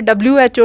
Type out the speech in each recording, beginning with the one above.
WHO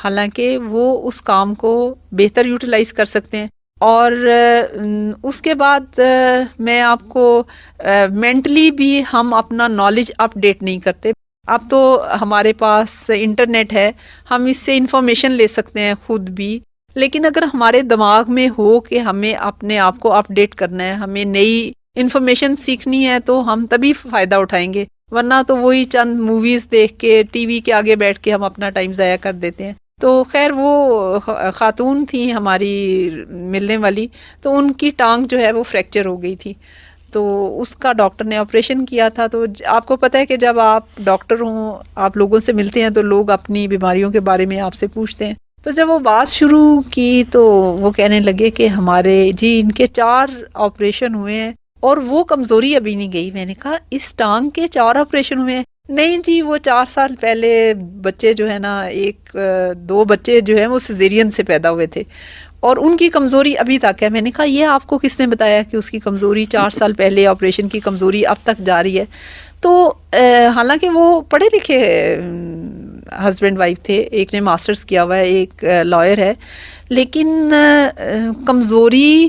حالانکہ وہ اس کام کو بہتر یوٹیلائز کر سکتے ہیں. اور اس کے بعد میں آپ کو مینٹلی بھی ہم اپنا نالج اپ ڈیٹ نہیں کرتے. اب تو ہمارے پاس انٹرنیٹ ہے, ہم اس سے انفارمیشن لے سکتے ہیں خود بھی, لیکن اگر ہمارے دماغ میں ہو کہ ہمیں اپنے آپ کو اپ ڈیٹ کرنا ہے, ہمیں نئی انفارمیشن سیکھنی ہے, تو ہم تبھی فائدہ اٹھائیں گے. ورنہ تو وہی چند موویز دیکھ کے ٹی وی کے آگے بیٹھ کے ہم اپنا ٹائم ضائع کر دیتے ہیں. تو خیر وہ خاتون تھیں ہماری ملنے والی, تو ان کی ٹانگ جو ہے وہ فریکچر ہو گئی تھی, تو اس کا ڈاکٹر نے آپریشن کیا تھا. تو آپ کو پتہ ہے کہ جب آپ ڈاکٹر ہوں, آپ لوگوں سے ملتے ہیں, تو لوگ اپنی بیماریوں کے بارے میں آپ سے پوچھتے ہیں. تو جب وہ بات شروع کی تو وہ کہنے لگے کہ ہمارے جی ان کے 4 آپریشن ہوئے ہیں اور وہ کمزوری ابھی نہیں گئی. میں نے کہا اس ٹانگ کے 4 آپریشن ہوئے ہیں؟ نہیں جی, وہ 4 سال پہلے بچے جو ہے نا, 2 بچے جو ہیں وہ سیزیرین سے پیدا ہوئے تھے اور ان کی کمزوری ابھی تک ہے. میں نے کہا یہ آپ کو کس نے بتایا کہ اس کی کمزوری 4 سال پہلے آپریشن کی کمزوری اب تک جاری ہے؟ تو حالانکہ وہ پڑھے لکھے ہسبینڈ وائف تھے, ایک نے ماسٹرز کیا ہوا ہے, ایک لائر ہے, لیکن کمزوری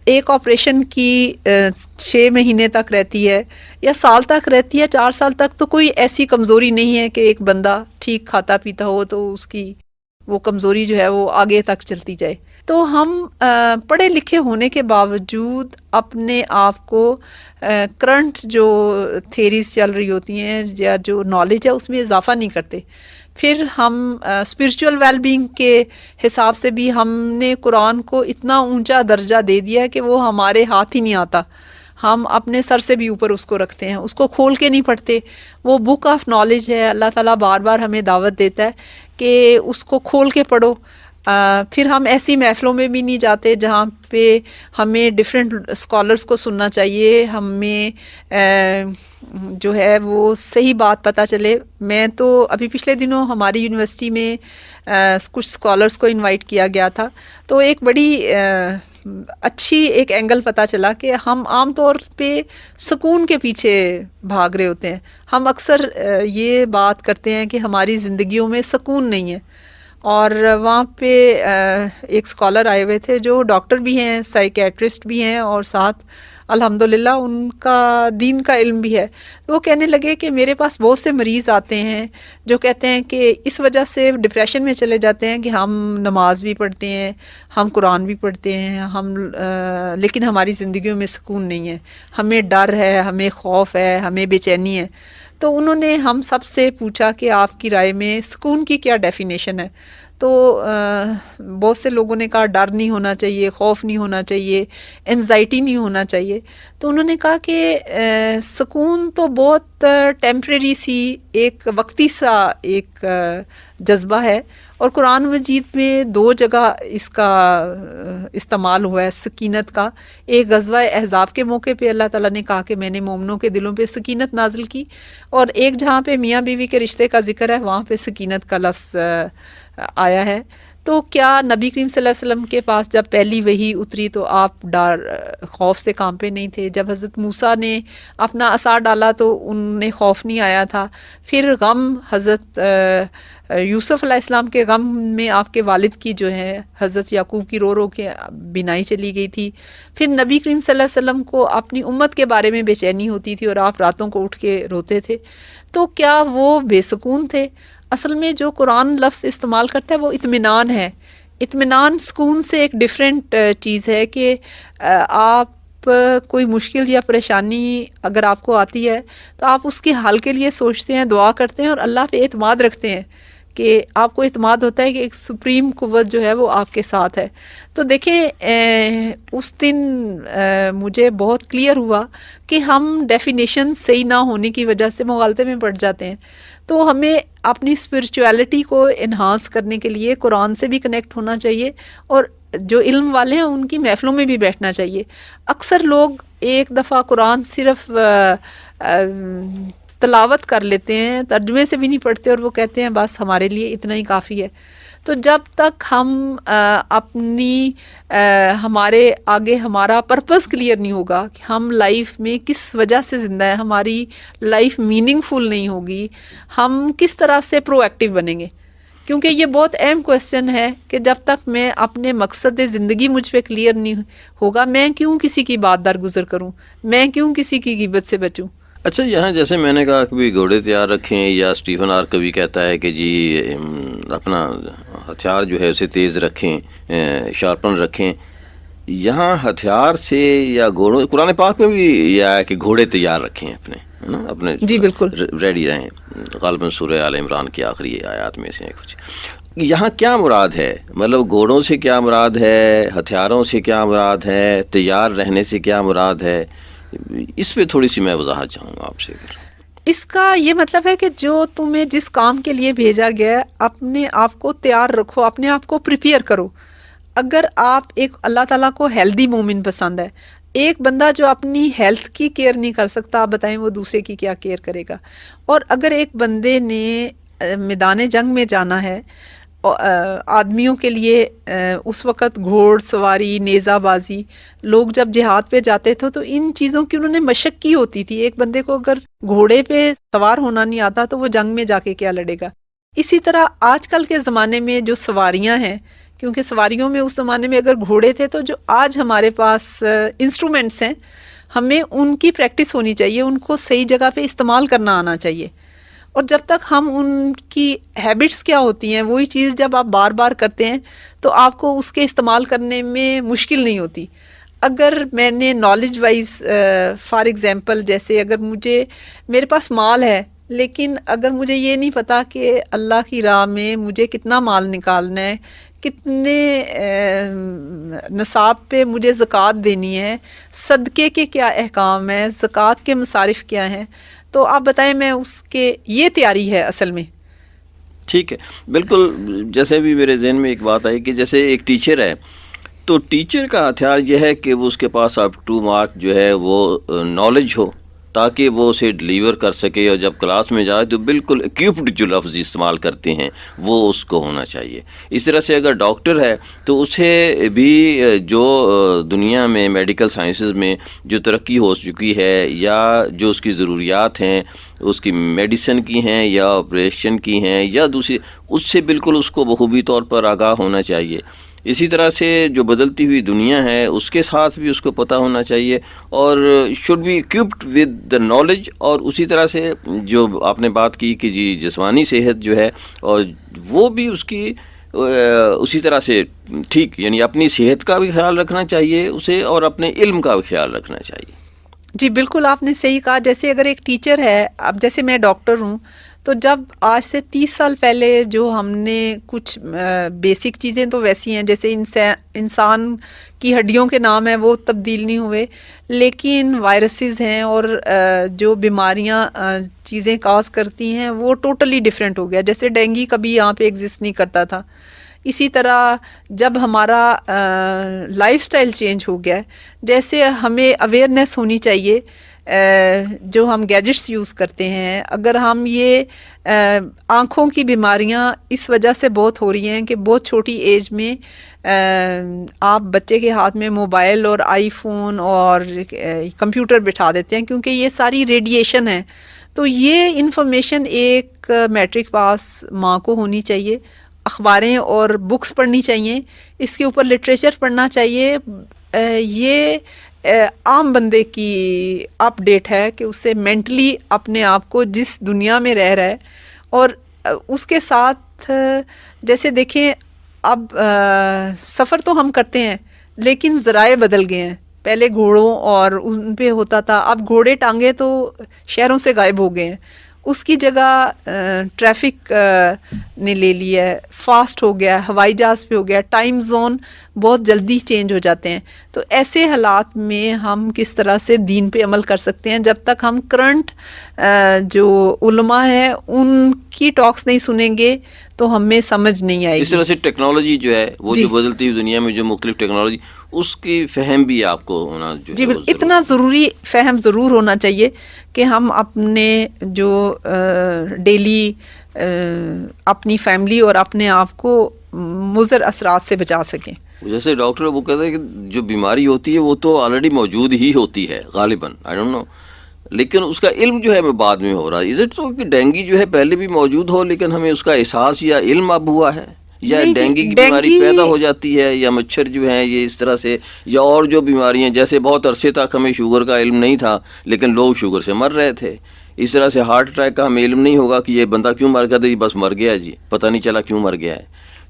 ایک آپریشن کی 6 مہینے تک رہتی ہے یا سال تک رہتی ہے, 4 سال تک تو کوئی ایسی کمزوری نہیں ہے کہ ایک بندہ ٹھیک کھاتا پیتا ہو تو اس کی وہ کمزوری جو ہے وہ آگے تک چلتی جائے. تو ہم پڑھے لکھے ہونے کے باوجود اپنے آپ کو کرنٹ جو تھیریز چل رہی ہوتی ہیں یا جو نالج ہے اس میں اضافہ نہیں کرتے. پھر ہم اسپرچول ویل بینگ کے حساب سے بھی ہم نے قرآن کو اتنا اونچا درجہ دے دیا ہے کہ وہ ہمارے ہاتھ ہی نہیں آتا. ہم اپنے سر سے بھی اوپر اس کو رکھتے ہیں, اس کو کھول کے نہیں پڑھتے. وہ بک آف نالج ہے, اللہ تعالیٰ بار بار ہمیں دعوت دیتا ہے کہ اس کو کھول کے پڑھو. پھر ہم ایسی محفلوں میں بھی نہیں جاتے جہاں پہ ہمیں ڈفرینٹ اسکالرس کو سننا چاہیے, ہمیں جو ہے وہ صحیح بات پتہ چلے. میں تو ابھی پچھلے دنوں ہماری یونیورسٹی میں کچھ اسکالرس کو انوائٹ کیا گیا تھا, تو ایک بڑی اچھی ایک اینگل پتہ چلا کہ ہم عام طور پہ سکون کے پیچھے بھاگ رہے ہوتے ہیں. ہم اکثر یہ بات کرتے ہیں کہ ہماری زندگیوں میں سکون نہیں ہے, اور وہاں پہ ایک اسکالر آئے ہوئے تھے جو ڈاکٹر بھی ہیں, سائیکیٹرسٹ بھی ہیں, اور ساتھ الحمدللہ ان کا دین کا علم بھی ہے. وہ کہنے لگے کہ میرے پاس بہت سے مریض آتے ہیں جو کہتے ہیں کہ اس وجہ سے ڈپریشن میں چلے جاتے ہیں کہ ہم نماز بھی پڑھتے ہیں, ہم قرآن بھی پڑھتے ہیں, لیکن ہماری زندگیوں میں سکون نہیں ہے, ہمیں ڈر ہے, ہمیں خوف ہے, ہمیں بے چینی ہے. تو انہوں نے ہم سب سے پوچھا کہ آپ کی رائے میں سکون کی کیا ڈیفینیشن ہے؟ تو بہت سے لوگوں نے کہا ڈر نہیں ہونا چاہیے, خوف نہیں ہونا چاہیے, انزائٹی نہیں ہونا چاہیے. تو انہوں نے کہا کہ سکون تو بہت ٹیمپریری سی ایک وقتی سا ایک جذبہ ہے, اور قرآن مجید میں 2 جگہ اس کا استعمال ہوا ہے سکینت کا. ایک غزوہ احزاب کے موقع پہ اللہ تعالیٰ نے کہا کہ میں نے مومنوں کے دلوں پہ سکینت نازل کی, اور ایک جہاں پہ میاں بیوی کے رشتے کا ذکر ہے وہاں پہ سکینت کا لفظ آیا ہے. تو کیا نبی کریم صلی اللہ علیہ وسلم کے پاس جب پہلی وحی اتری تو آپ ڈر خوف سے کانپے نہیں تھے؟ جب حضرت موسیٰ نے اپنا عصا ڈالا تو انہیں خوف نہیں آیا تھا؟ پھر غم حضرت یوسف علیہ السلام کے غم میں آپ کے والد کی جو ہے حضرت یعقوب کی رو رو کے بینائی چلی گئی تھی. پھر نبی کریم صلی اللہ علیہ وسلم کو اپنی امت کے بارے میں بے چینی ہوتی تھی اور آپ راتوں کو اٹھ کے روتے تھے. تو کیا وہ بے سکون تھے؟ اصل میں جو قرآن لفظ استعمال کرتا ہے وہ اطمینان ہے. اطمینان سکون سے ایک ڈیفرنٹ چیز ہے کہ آپ کوئی مشکل یا پریشانی اگر آپ کو آتی ہے تو آپ اس کے حل کے لیے سوچتے ہیں, دعا کرتے ہیں اور اللہ پہ اعتماد رکھتے ہیں کہ آپ کو اعتماد ہوتا ہے کہ ایک سپریم قوت جو ہے وہ آپ کے ساتھ ہے. تو دیکھیں اس دن مجھے بہت کلیئر ہوا کہ ہم ڈیفینیشن صحیح نہ ہونے کی وجہ سے مغالطے میں پڑ جاتے ہیں. تو ہمیں اپنی اسپرچویلٹی کو انہانس کرنے کے لیے قرآن سے بھی کنیکٹ ہونا چاہیے, اور جو علم والے ہیں ان کی محفلوں میں بھی بیٹھنا چاہیے. اکثر لوگ ایک دفعہ قرآن صرف تلاوت کر لیتے ہیں, ترجمے سے بھی نہیں پڑھتے, اور وہ کہتے ہیں بس ہمارے لیے اتنا ہی کافی ہے. تو جب تک ہم اپنی ہمارے آگے ہمارا پرپس کلیئر نہیں ہوگا کہ ہم لائف میں کس وجہ سے زندہ ہیں, ہماری لائف میننگ فل نہیں ہوگی, ہم کس طرح سے پرو ایکٹیو بنیں گے. کیونکہ یہ بہت اہم کویسچن ہے کہ جب تک میں اپنے مقصد زندگی مجھ پہ کلیئر نہیں ہوگا، میں کیوں کسی کی بات درگزر کروں، میں کیوں کسی کی غیبت سے بچوں۔ اچھا، یہاں جیسے میں نے کہا کہ گھوڑے تیار رکھیں، یا اسٹیفن آر کبھی کہتا ہے کہ جی اپنا ہتھیار جو ہے اسے تیز رکھیں، شارپن رکھیں، یہاں ہتھیار سے یا گھوڑوں، قرآن پاک میں بھی یہ ہے کہ گھوڑے تیار رکھیں اپنے جی بالکل ریڈی رہیں، غالباً سورہ آل عمران کی آخری آیات میں سے کچھ۔ یہاں کیا مراد ہے؟ مطلب گھوڑوں سے کیا مراد ہے، ہتھیاروں سے کیا مراد ہے، تیار رہنے سے کیا مراد ہے؟ اس پہ تھوڑی سی میں وضاحت چاہوں گا آپ سے۔ اس کا یہ مطلب ہے کہ جو تمہیں جس کام کے لیے بھیجا گیا ہے، اپنے آپ کو تیار رکھو، اپنے آپ کو پریپیئر کرو۔ اگر آپ ایک اللہ تعالیٰ کو ہیلدی مومن پسند ہے، ایک بندہ جو اپنی ہیلتھ کی کیئر نہیں کر سکتا، آپ بتائیں وہ دوسرے کی کیا کیئر کرے گا؟ اور اگر ایک بندے نے میدان جنگ میں جانا ہے، آدمیوں کے لیے اس وقت گھوڑ سواری، نیزہ بازی، لوگ جب جہاد پہ جاتے تھے تو ان چیزوں کی انہوں نے مشق کی ہوتی تھی۔ ایک بندے کو اگر گھوڑے پہ سوار ہونا نہیں آتا تو وہ جنگ میں جا کے کیا لڑے گا؟ اسی طرح آج کل کے زمانے میں جو سواریاں ہیں، کیونکہ سواریوں میں اس زمانے میں اگر گھوڑے تھے، تو جو آج ہمارے پاس انسٹرومنٹس ہیں، ہمیں ان کی پریکٹس ہونی چاہیے، ان کو صحیح جگہ پہ استعمال کرنا آنا چاہیے۔ اور جب تک ہم ان کی ہیبٹس کیا ہوتی ہیں، وہی چیز جب آپ بار بار کرتے ہیں تو آپ کو اس کے استعمال کرنے میں مشکل نہیں ہوتی۔ اگر میں نے نالج وائز فار ایگزامپل، جیسے اگر میرے پاس مال ہے، لیکن اگر مجھے یہ نہیں پتا کہ اللہ کی راہ میں مجھے کتنا مال نکالنا ہے، کتنے نصاب پہ مجھے زکوٰۃ دینی ہے، صدقے کے کیا احکام ہیں، زکوٰۃ کے مصارف کیا ہیں، تو آپ بتائیں میں اس کے یہ تیاری ہے اصل میں۔ ٹھیک ہے، بالکل۔ جیسے بھی میرے ذہن میں ایک بات آئی کہ جیسے ایک ٹیچر ہے، تو ٹیچر کا ہتھیار یہ ہے کہ وہ اس کے پاس اپ ٹو مارک جو ہے وہ نالج ہو، تاکہ وہ اسے ڈلیور کر سکے، اور جب کلاس میں جائے تو بالکل ایکوپڈ جو لفظ استعمال کرتے ہیں وہ اس کو ہونا چاہیے۔ اس طرح سے اگر ڈاکٹر ہے تو اسے بھی جو دنیا میں میڈیکل سائنسز میں جو ترقی ہو چکی ہے، یا جو اس کی ضروریات ہیں، اس کی میڈیسن کی ہیں یا آپریشن کی ہیں یا دوسری، اس سے بالکل اس کو بخوبی طور پر آگاہ ہونا چاہیے۔ اسی طرح سے جو بدلتی ہوئی دنیا ہے اس کے ساتھ بھی اس کو پتہ ہونا چاہیے، اور should be equipped with the knowledge. اور اسی طرح سے جو آپ نے بات کی کہ جی جسمانی صحت جو ہے، اور وہ بھی اس کی اسی طرح سے ٹھیک، یعنی اپنی صحت کا بھی خیال رکھنا چاہیے اسے، اور اپنے علم کا بھی خیال رکھنا چاہیے۔ جی بالکل، آپ نے صحیح کہا۔ جیسے اگر ایک ٹیچر ہے، اب جیسے میں ڈاکٹر ہوں، تو جب آج سے 30 سال پہلے جو ہم نے کچھ بیسک چیزیں تو ویسی ہیں، جیسے انسان کی ہڈیوں کے نام ہیں وہ تبدیل نہیں ہوئے، لیکن وائرسز ہیں اور جو بیماریاں چیزیں کاز کرتی ہیں وہ ٹوٹلی ڈیفرنٹ ہو گیا۔ جیسے ڈینگی کبھی یہاں پہ ایگزسٹ نہیں کرتا تھا، اسی طرح جب ہمارا لائف سٹائل چینج ہو گیا ہے، جیسے ہمیں اویئرنیس ہونی چاہیے جو ہم گیجٹس یوز کرتے ہیں۔ اگر ہم یہ آنکھوں کی بیماریاں اس وجہ سے بہت ہو رہی ہیں کہ بہت چھوٹی ایج میں آپ بچے کے ہاتھ میں موبائل اور آئی فون اور کمپیوٹر بٹھا دیتے ہیں، کیونکہ یہ ساری ریڈیشن ہے۔ تو یہ انفارمیشن ایک میٹرک پاس ماں کو ہونی چاہیے، اخباریں اور بکس پڑھنی چاہیے، اس کے اوپر لٹریچر پڑھنا چاہیے۔ یہ عام بندے کی اپ ڈیٹ ہے کہ اسے مینٹلی اپنے آپ کو جس دنیا میں رہ رہا ہے، اور اس کے ساتھ جیسے دیکھیں اب سفر تو ہم کرتے ہیں لیکن ذرائع بدل گئے ہیں۔ پہلے گھوڑوں اور ان پہ ہوتا تھا، اب گھوڑے ٹانگے تو شہروں سے غائب ہو گئے ہیں، اس کی جگہ ٹریفک نے لے لیا ہے، فاسٹ ہو گیا، ہوائی جہاز پہ ہو گیا، ٹائم زون بہت جلدی چینج ہو جاتے ہیں۔ تو ایسے حالات میں ہم کس طرح سے دین پہ عمل کر سکتے ہیں؟ جب تک ہم کرنٹ جو علماء ہیں ان کی ٹاکس نہیں سنیں گے تو ہمیں سمجھ نہیں آئے گی۔ اس طرح سے ٹیکنالوجی جو ہے وہ جو بدلتی ہوئی دنیا میں جو مختلف ٹیکنالوجی، اس کی فہم بھی آپ کو ہونا جو جی بالکل، اتنا ضروری فہم ضرور ہونا چاہیے کہ ہم اپنے جو ڈیلی اپنی فیملی اور اپنے آپ کو مضر اثرات سے بچا سکیں۔ جیسے ڈاکٹر وہ کہتے ہیں کہ جو بیماری ہوتی ہے وہ تو آلریڈی موجود ہی ہوتی ہے غالباً، آئی ڈونٹ نو، لیکن اس کا علم جو ہے ہمیں بعد میں ہو رہا ہے. از اٹ تو کہ ڈینگی جو ہے پہلے بھی موجود ہو لیکن ہمیں اس کا احساس یا علم اب ہوا ہے, یا نہیں جی، ڈینگی کی بیماری پیدا ہو جاتی ہے, یا مچھر جو ہیں یہ اس طرح سے, یا اور جو بیماریاں, جیسے بہت عرصے تک ہمیں شوگر کا علم نہیں تھا لیکن لوگ شوگر سے مر رہے تھے, اس طرح سے ہارٹ اٹیک کا ہمیں علم نہیں ہوگا کہ یہ بندہ کیوں مر گیا, تو یہ بس مر گیا جی, پتہ نہیں چلا کیوں مر گیا ہے.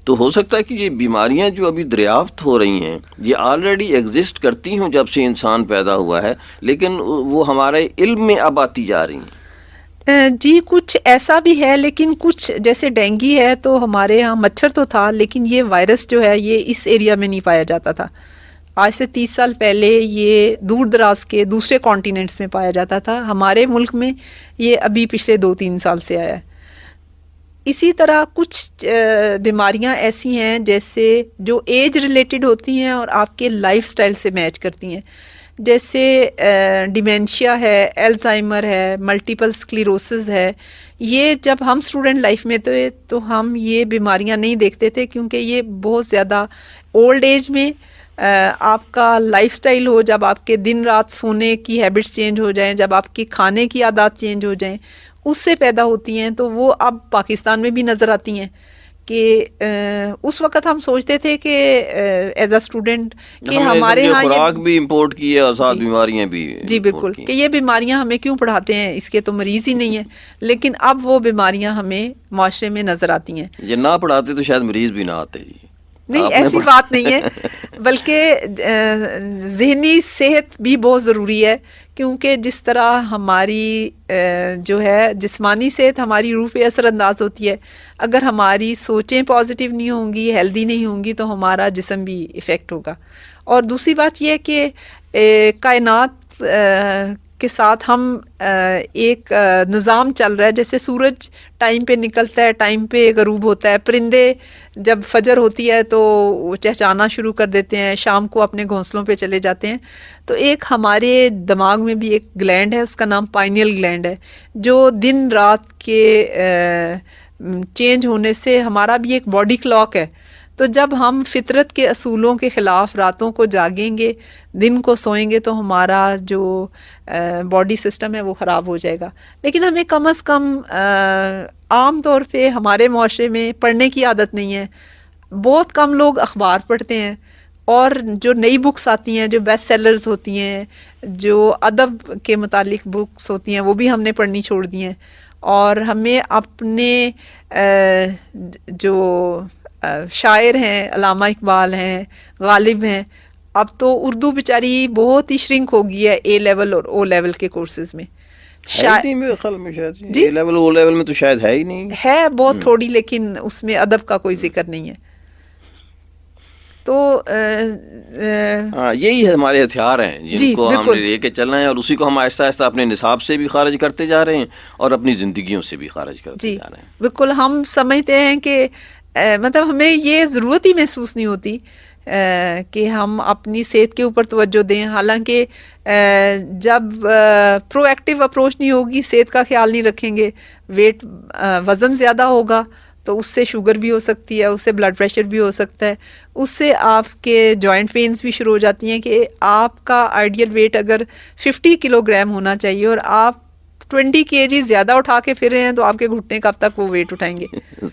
تو ہو سکتا ہے کہ یہ بیماریاں جو ابھی دریافت ہو رہی ہیں یہ آلریڈی ایگزسٹ کرتی ہوں جب سے انسان پیدا ہوا ہے, لیکن وہ ہمارے علم میں اب آتی جا رہی ہیں. جی کچھ ایسا بھی ہے, لیکن کچھ جیسے ڈینگی ہے تو ہمارے ہاں مچھر تو تھا لیکن یہ وائرس جو ہے یہ اس ایریا میں نہیں پایا جاتا تھا. آج سے 30 سال پہلے یہ دور دراز کے دوسرے کانٹیننٹس میں پایا جاتا تھا. ہمارے ملک میں یہ ابھی پچھلے 2-3 سال سے آیا ہے. اسی طرح کچھ بیماریاں ایسی ہیں جیسے جو ایج ریلیٹڈ ہوتی ہیں اور آپ کے لائف سٹائل سے میچ کرتی ہیں, جیسے ڈیمینشیا ہے, الزائمر ہے, ملٹیپل اسکلیروسس ہے. یہ جب ہم اسٹوڈنٹ لائف میں تھے تو ہم یہ بیماریاں نہیں دیکھتے تھے کیونکہ یہ بہت زیادہ اولڈ ایج میں آپ کا لائف سٹائل ہو, جب آپ کے دن رات سونے کی ہیبٹس چینج ہو جائیں, جب آپ کی کھانے کی عادات چینج ہو جائیں, اس سے پیدا ہوتی ہیں. تو وہ اب پاکستان میں بھی نظر آتی ہیں کہ اس وقت ہم سوچتے تھے کہ ایز اے اسٹوڈنٹ کہ ہمارے ہاں خوراک بھی امپورٹ کی ہے اور ساتھ بیماریاں بھی. جی بالکل, کہ یہ بیماریاں ہمیں کیوں پڑھاتے ہیں, اس کے تو مریض ہی نہیں ہیں. لیکن اب وہ بیماریاں ہمیں معاشرے میں نظر آتی ہیں. یہ نہ پڑھاتے تو شاید مریض بھی نہ آتے جی. نہیں ایسی بات نہیں ہے, بلکہ ذہنی صحت بھی بہت ضروری ہے, کیونکہ جس طرح ہماری جو ہے جسمانی صحت ہماری روح پہ اثر انداز ہوتی ہے, اگر ہماری سوچیں پازیٹیو نہیں ہوں گی, ہیلدی نہیں ہوں گی, تو ہمارا جسم بھی افیکٹ ہوگا. اور دوسری بات یہ ہے کہ کائنات کے ساتھ ہم ایک نظام چل رہا ہے, جیسے سورج ٹائم پہ نکلتا ہے, ٹائم پہ غروب ہوتا ہے, پرندے جب فجر ہوتی ہے تو چہچانا شروع کر دیتے ہیں, شام کو اپنے گھونسلوں پہ چلے جاتے ہیں. تو ایک ہمارے دماغ میں بھی ایک گلینڈ ہے, اس کا نام پائنیل گلینڈ ہے, جو دن رات کے چینج ہونے سے ہمارا بھی ایک باڈی کلاک ہے. تو جب ہم فطرت کے اصولوں کے خلاف راتوں کو جاگیں گے, دن کو سوئیں گے, تو ہمارا جو باڈی سسٹم ہے وہ خراب ہو جائے گا. لیکن ہمیں کم از کم عام طور پہ ہمارے معاشرے میں پڑھنے کی عادت نہیں ہے. بہت کم لوگ اخبار پڑھتے ہیں, اور جو نئی بکس آتی ہیں, جو بیسٹ سیلرز ہوتی ہیں, جو ادب کے متعلق بکس ہوتی ہیں, وہ بھی ہم نے پڑھنی چھوڑ دی ہیں. اور ہمیں اپنے جو شاعر ہیں, علامہ اقبال ہیں, غالب ہیں, اب تو اردو بیچاری بہت ہی شرنک ہو گئی ہے اے لیول اور او لیول کے کورسز میں. جی لیول او لیول میں تو شاید ہے ہی نہیں, ہے بہت تھوڑی, لیکن اس میں ادب کا کوئی ذکر نہیں ہے. تو یہی ہمارے ہتھیار ہیں جن کو ہم نے لے کے چلنا ہے, اور اسی کو ہم آہستہ آہستہ اپنے نصاب سے بھی خارج کرتے جا رہے ہیں اور اپنی زندگیوں سے بھی خارج کرتے جا رہے ہیں. بالکل, ہم سمجھتے ہیں کہ مطلب ہمیں یہ ضرورت ہی محسوس نہیں ہوتی کہ ہم اپنی صحت کے اوپر توجہ دیں. حالانکہ جب پرو ایکٹیو اپروچ نہیں ہوگی, صحت کا خیال نہیں رکھیں گے, وزن زیادہ ہوگا تو اس سے شوگر بھی ہو سکتی ہے, اس سے بلڈ پریشر بھی ہو سکتا ہے, اس سے آپ کے جوائنٹ پینز بھی شروع ہو جاتی ہیں. کہ آپ کا آئیڈیل ویٹ اگر 50 کلو گرام ہونا چاہیے اور آپ 20 kg زیادہ اٹھا کے پھر رہے ہیں, تو آپ کے گھٹنے کب تک وہ ویٹ اٹھائیں گے.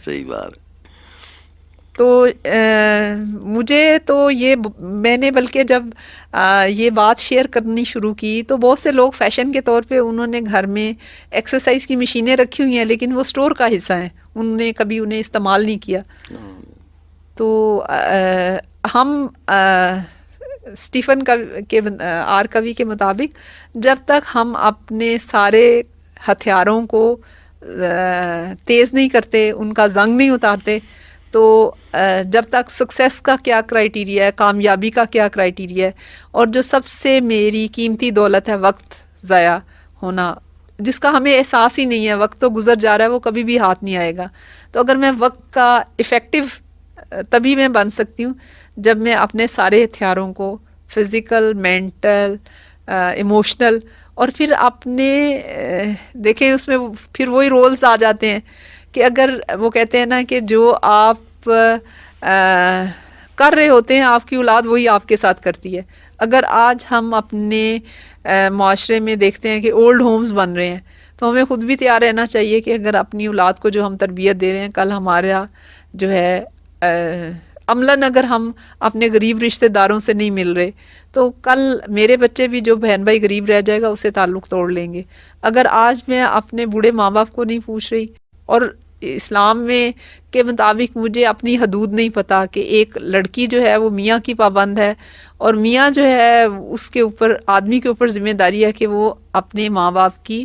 صحیح بات. تو مجھے تو میں نے بلکہ جب یہ بات شیئر کرنی شروع کی تو بہت سے لوگ فیشن کے طور پہ انہوں نے گھر میں ایکسرسائز کی مشینیں رکھی ہوئی ہیں, لیکن وہ اسٹور کا حصہ ہیں, انہوں نے کبھی انہیں استعمال نہیں کیا. تو ہم اسٹیفن آر کوی کے مطابق جب تک ہم اپنے سارے ہتھیاروں کو تیز نہیں کرتے, ان کا زنگ نہیں اتارتے, تو جب تک سکسیس کا کیا کرائیٹیریا ہے, کامیابی کا کیا کرائیٹیریا ہے, اور جو سب سے میری قیمتی دولت ہے وقت ضائع ہونا, جس کا ہمیں احساس ہی نہیں ہے, وقت تو گزر جا رہا ہے, وہ کبھی بھی ہاتھ نہیں آئے گا. تو اگر میں وقت کا افیکٹو تبھی میں بن سکتی ہوں جب میں اپنے سارے ہتھیاروں کو فزیکل, مینٹل, ایموشنل, اور پھر اپنے دیکھیں اس میں پھر وہی رولز آ جاتے ہیں کہ اگر وہ کہتے ہیں نا کہ جو آپ کر رہے ہوتے ہیں آپ کی اولاد وہی آپ کے ساتھ کرتی ہے. اگر آج ہم اپنے معاشرے میں دیکھتے ہیں کہ اولڈ ہومز بن رہے ہیں تو ہمیں خود بھی تیار رہنا چاہیے کہ اگر اپنی اولاد کو جو ہم تربیت دے رہے ہیں کل ہمارا جو ہے عملاً اگر ہم اپنے غریب رشتہ داروں سے نہیں مل رہے تو کل میرے بچے بھی جو بہن بھائی غریب رہ جائے گا اس سے تعلق توڑ لیں گے. اگر آج میں اپنے بوڑھے ماں باپ کو نہیں پوچھ رہی اور اسلام میں کے مطابق مجھے اپنی حدود نہیں پتہ کہ ایک لڑکی جو ہے وہ میاں کی پابند ہے اور میاں جو ہے اس کے اوپر آدمی کے اوپر ذمہ داری ہے کہ وہ اپنے ماں باپ کی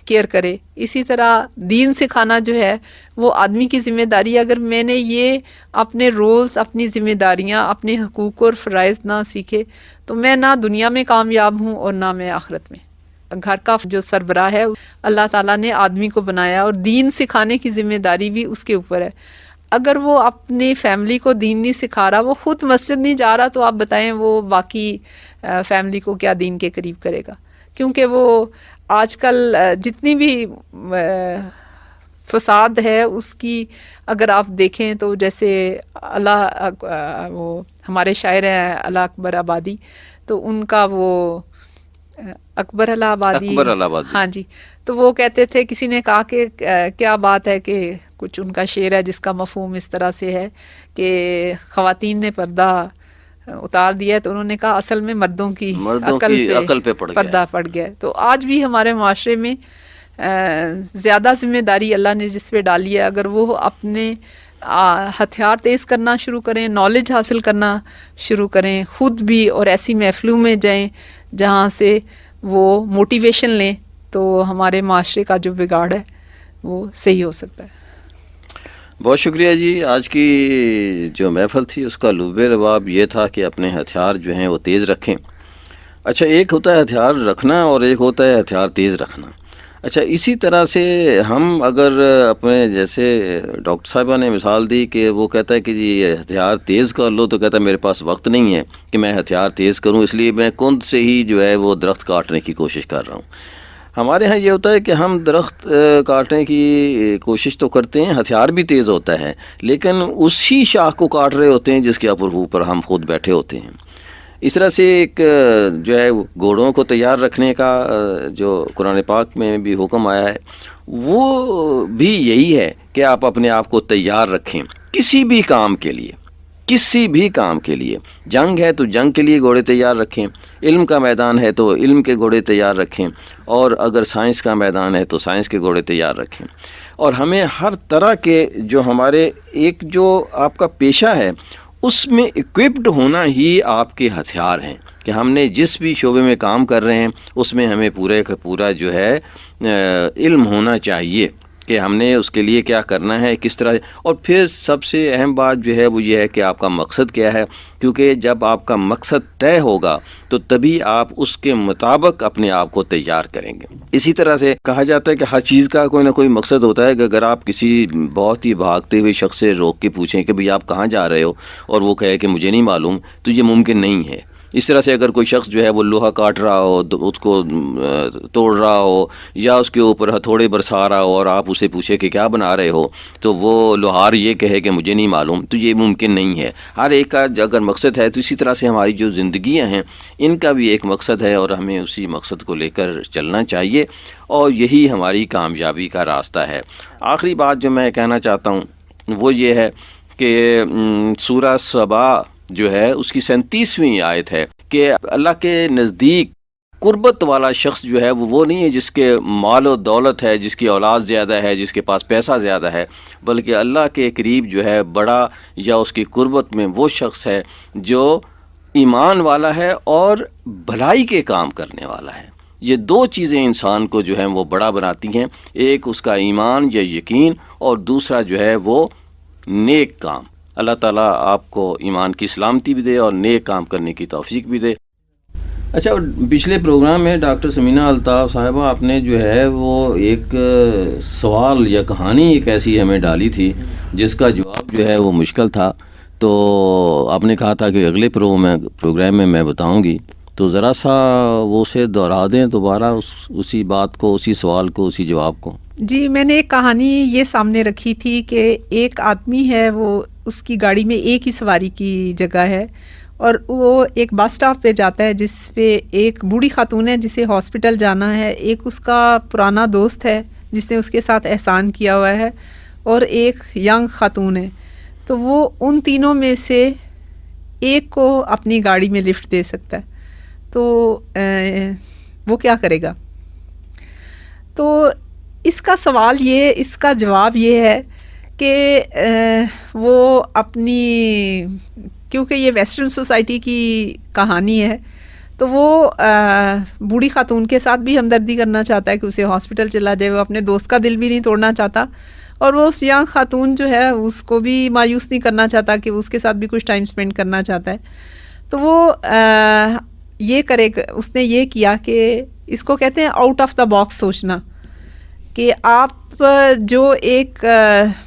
کیئر کرے. اسی طرح دین سکھانا جو ہے وہ آدمی کی ذمہ داری ہے. اگر میں نے یہ اپنے رولز اپنی ذمہ داریاں اپنے حقوق اور فرائض نہ سیکھے تو میں نہ دنیا میں کامیاب ہوں اور نہ میں آخرت میں. گھر کا جو سربراہ ہے اللہ تعالیٰ نے آدمی کو بنایا اور دین سکھانے کی ذمہ داری بھی اس کے اوپر ہے. اگر وہ اپنی فیملی کو دین نہیں سکھا رہا, وہ خود مسجد نہیں جا رہا, تو آپ بتائیں وہ باقی فیملی کو کیا دین کے قریب کرے گا. کیونکہ وہ آج کل جتنی بھی فساد ہے اس کی اگر آپ دیکھیں تو جیسے وہ ہمارے شاعر ہیں اللہ اکبر آبادی, تو ان کا وہ اکبر اللہ آبادی, ہاں جی, تو وہ کہتے تھے, کسی نے کہا کہ کیا بات ہے کہ کچھ ان کا شعر ہے جس کا مفہوم اس طرح سے ہے کہ خواتین نے پردہ اتار دیا ہے, تو انہوں نے کہا اصل میں مردوں کی عقل پہ پردہ پڑ گیا ہے. تو آج بھی ہمارے معاشرے میں زیادہ ذمہ داری اللہ نے جس پہ ڈالی ہے, اگر وہ اپنے ہتھیار تیز کرنا شروع کریں, نالج حاصل کرنا شروع کریں خود بھی, اور ایسی محفلوں میں جائیں جہاں سے وہ موٹیویشن لیں, تو ہمارے معاشرے کا جو بگاڑ ہے وہ صحیح ہو سکتا ہے. بہت شکریہ جی. آج کی جو محفل تھی اس کا لب لباب یہ تھا کہ اپنے ہتھیار جو ہیں وہ تیز رکھیں. اچھا, ایک ہوتا ہے ہتھیار رکھنا اور ایک ہوتا ہے ہتھیار تیز رکھنا. اچھا, اسی طرح سے ہم اگر اپنے, جیسے ڈاکٹر صاحبہ نے مثال دی کہ وہ کہتا ہے کہ جی ہتھیار تیز کر لو, تو کہتا ہے میرے پاس وقت نہیں ہے کہ میں ہتھیار تیز کروں, اس لیے میں کند سے ہی جو ہے وہ درخت کاٹنے کی کوشش کر رہا ہوں. ہمارے ہاں یہ ہوتا ہے کہ ہم درخت کاٹنے کی کوشش تو کرتے ہیں, ہتھیار بھی تیز ہوتا ہے, لیکن اسی شاخ کو کاٹ رہے ہوتے ہیں جس کے اوپر ہم خود بیٹھے ہوتے ہیں. اس طرح سے ایک جو ہے گھوڑوں کو تیار رکھنے کا جو قرآن پاک میں بھی حکم آیا ہے وہ بھی یہی ہے کہ آپ اپنے آپ کو تیار رکھیں کسی بھی کام کے لیے, کسی بھی کام کے لیے. جنگ ہے تو جنگ کے لیے گھوڑے تیار رکھیں, علم کا میدان ہے تو علم کے گھوڑے تیار رکھیں, اور اگر سائنس کا میدان ہے تو سائنس کے گھوڑے تیار رکھیں. اور ہمیں ہر طرح کے جو ہمارے ایک جو آپ کا پیشہ ہے اس میں اکوپڈ ہونا ہی آپ کے ہتھیار ہیں, کہ ہم نے جس بھی شعبے میں کام کر رہے ہیں اس میں ہمیں پورے کا پورا جو ہے علم ہونا چاہیے کہ ہم نے اس کے لیے کیا کرنا ہے, کس طرح. اور پھر سب سے اہم بات جو ہے وہ یہ ہے کہ آپ کا مقصد کیا ہے, کیونکہ جب آپ کا مقصد طے ہوگا تو تبھی آپ اس کے مطابق اپنے آپ کو تیار کریں گے. اسی طرح سے کہا جاتا ہے کہ ہر چیز کا کوئی نہ کوئی مقصد ہوتا ہے, کہ اگر آپ کسی بہت ہی بھاگتے ہوئے شخص سے روک کے پوچھیں کہ بھئی آپ کہاں جا رہے ہو, اور وہ کہے کہ مجھے نہیں معلوم, تو یہ ممکن نہیں ہے. اس طرح سے اگر کوئی شخص جو ہے وہ لوہا کاٹ رہا ہو, اس کو توڑ رہا ہو, یا اس کے اوپر ہتھوڑے برسا رہا ہو, اور آپ اسے پوچھے کہ کیا بنا رہے ہو, تو وہ لوہار یہ کہے کہ مجھے نہیں معلوم, تو یہ ممکن نہیں ہے. ہر ایک کا اگر مقصد ہے, تو اسی طرح سے ہماری جو زندگیاں ہیں ان کا بھی ایک مقصد ہے, اور ہمیں اسی مقصد کو لے کر چلنا چاہیے, اور یہی ہماری کامیابی کا راستہ ہے. آخری بات جو میں کہنا چاہتا ہوں وہ یہ ہے کہ سورہ سبا جو ہے اس کی 37ویں آیت ہے کہ اللہ کے نزدیک قربت والا شخص جو ہے وہ نہیں ہے جس کے مال و دولت ہے, جس کی اولاد زیادہ ہے, جس کے پاس پیسہ زیادہ ہے, بلکہ اللہ کے قریب جو ہے بڑا یا اس کی قربت میں وہ شخص ہے جو ایمان والا ہے اور بھلائی کے کام کرنے والا ہے. یہ دو چیزیں انسان کو جو ہے وہ بڑا بناتی ہیں, ایک اس کا ایمان یا یقین, اور دوسرا جو ہے وہ نیک کام. اللہ تعالیٰ آپ کو ایمان کی سلامتی بھی دے اور نیک کام کرنے کی توفیق بھی دے. اچھا, پچھلے پروگرام میں ڈاکٹر سمینہ الطاف صاحبہ آپ نے جو ہے وہ ایک سوال یا کہانی ایک ایسی ہمیں ڈالی تھی جس کا جواب جو ہے وہ مشکل تھا, تو آپ نے کہا تھا کہ اگلے پروگرام میں بتاؤں گی, تو ذرا سا وہ اسے دہرا دیں دوبارہ اسی بات کو, اسی سوال کو, اسی جواب کو. جی, میں نے ایک کہانی یہ سامنے رکھی تھی کہ ایک آدمی ہے وہ اس کی گاڑی میں ایک ہی سواری کی جگہ ہے اور وہ ایک بس اسٹاپ پہ جاتا ہے جس پہ ایک بوڑھی خاتون ہے جسے ہاسپٹل جانا ہے، ایک اس کا پرانا دوست ہے جس نے اس کے ساتھ احسان کیا ہوا ہے، اور ایک ینگ خاتون ہے. تو وہ ان تینوں میں سے ایک کو اپنی گاڑی میں لفٹ دے سکتا ہے. تو وہ کیا کرے گا؟ تو اس کا سوال یہ، اس کا جواب یہ ہے کہ وہ اپنی، کیونکہ یہ ویسٹرن سوسائٹی کی کہانی ہے تو وہ بوڑھی خاتون کے ساتھ بھی ہمدردی کرنا چاہتا ہے کہ اسے ہاسپٹل چلا جائے، وہ اپنے دوست کا دل بھی نہیں توڑنا چاہتا، اور وہ اس ینگ خاتون جو ہے اس کو بھی مایوس نہیں کرنا چاہتا کہ اس کے ساتھ بھی کچھ ٹائم سپینڈ کرنا چاہتا ہے. تو وہ یہ کرے، اس نے یہ کیا کہ اس کو کہتے ہیں آؤٹ آف دا باکس سوچنا، کہ آپ جو ایک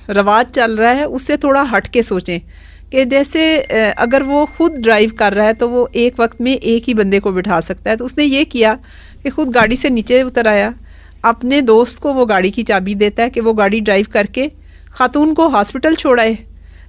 رواج چل رہا ہے اس سے تھوڑا ہٹ کے سوچیں. کہ جیسے اگر وہ خود ڈرائیو کر رہا ہے تو وہ ایک وقت میں ایک ہی بندے کو بٹھا سکتا ہے. تو اس نے یہ کیا کہ خود گاڑی سے نیچے اتر آیا، اپنے دوست کو وہ گاڑی کی چابی دیتا ہے کہ وہ گاڑی ڈرائیو کر کے خاتون کو ہاسپٹل چھوڑائے.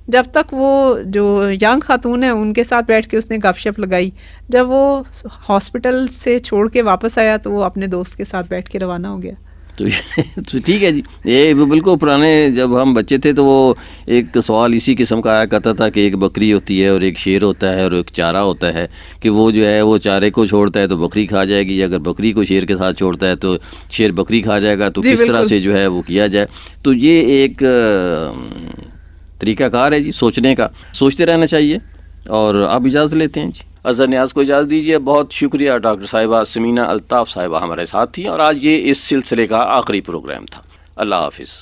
جب تک وہ جو ینگ خاتون ہے ان کے ساتھ بیٹھ کے اس نے گپ شپ لگائی. جب وہ ہاسپٹل سے چھوڑ کے واپس آیا تو وہ اپنے دوست کے ساتھ بیٹھ کے روانہ ہو گیا. تو ٹھیک ہے جی، یہ بالکل پرانے جب ہم بچے تھے تو وہ ایک سوال اسی قسم کا آیا کرتا تھا کہ ایک بکری ہوتی ہے اور ایک شیر ہوتا ہے اور ایک چارہ ہوتا ہے، کہ وہ جو ہے وہ چارے کو چھوڑتا ہے تو بکری کھا جائے گی، اگر بکری کو شیر کے ساتھ چھوڑتا ہے تو شیر بکری کھا جائے گا. تو کس طرح سے جو ہے وہ کیا جائے. تو یہ ایک طریقہ کار ہے جی سوچنے کا، سوچتے رہنا چاہیے. اور آپ اجازت لیتے ہیں جی، اظہر نیاز کو اجازت دیجیے. بہت شکریہ ڈاکٹر صاحبہ سمینہ الطاف صاحبہ ہمارے ساتھ تھیں، اور آج یہ اس سلسلے کا آخری پروگرام تھا. اللہ حافظ.